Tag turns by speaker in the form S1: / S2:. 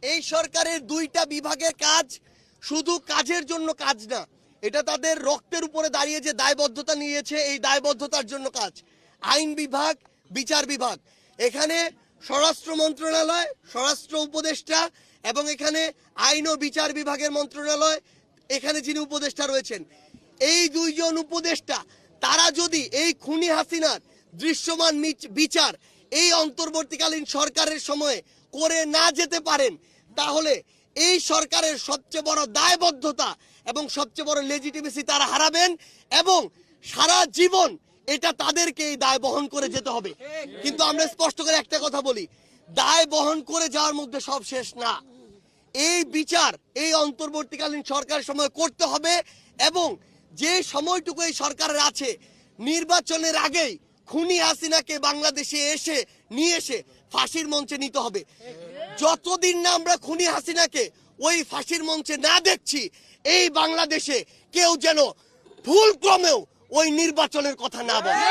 S1: এই সরকারের দুইটা বিভাগের কাজ শুধু কাজের জন্য কাজ না, এটা তাদের রক্তের উপরে দাঁড়িয়ে যে দায়বদ্ধতা নিয়েছে, এই দায়বদ্ধতার জন্য কাজ। আইন বিভাগ, বিচার বিভাগ, এখানে স্বরাষ্ট্র মন্ত্রণালয়, স্বরাষ্ট্র উপদেষ্টা এবং এখানে আইন ও বিচার বিভাগের মন্ত্রণালয়, এখানে যিনি উপদেষ্টা রয়েছেন, এই দুইজন উপদেষ্টা তারা যদি এই খুনি হাসিনার দৃশ্যমান বিচার এই অন্তর্বর্তীকালীন সরকারের সময়ে করে না যেতে পারেন, তাহলে এই সরকারের সবচেয়ে বড় দায়বদ্ধতা এবং সবচেয়ে বড় লেজিটিমেসি তারা হারাবেন এবং সারা জীবন এটা তাদেরকে এই দায় বহন করে যেতে হবে। কিন্তু আমরা স্পষ্ট করে একটা কথা বলি, দায় বহন করে যাওয়ার মধ্যে সব শেষ না। এই বিচার এই অন্তর্বর্তীকালীন সরকারের সময় করতে হবে এবং যে সময়টুকু এই সরকারের আছে, নির্বাচনের আগেই খুনি হাসিনাকে বাংলাদেশে নিয়ে এসে ফাঁসির মঞ্চে নিতে হবে। যতদিন না আমরা খুনি হাসিনাকে ওই ফাঁসির মঞ্চে না দেখছি, এই বাংলাদেশে কেউ যেন ভুল ক্রমেও ওই নির্বাচনের কথা না বলে।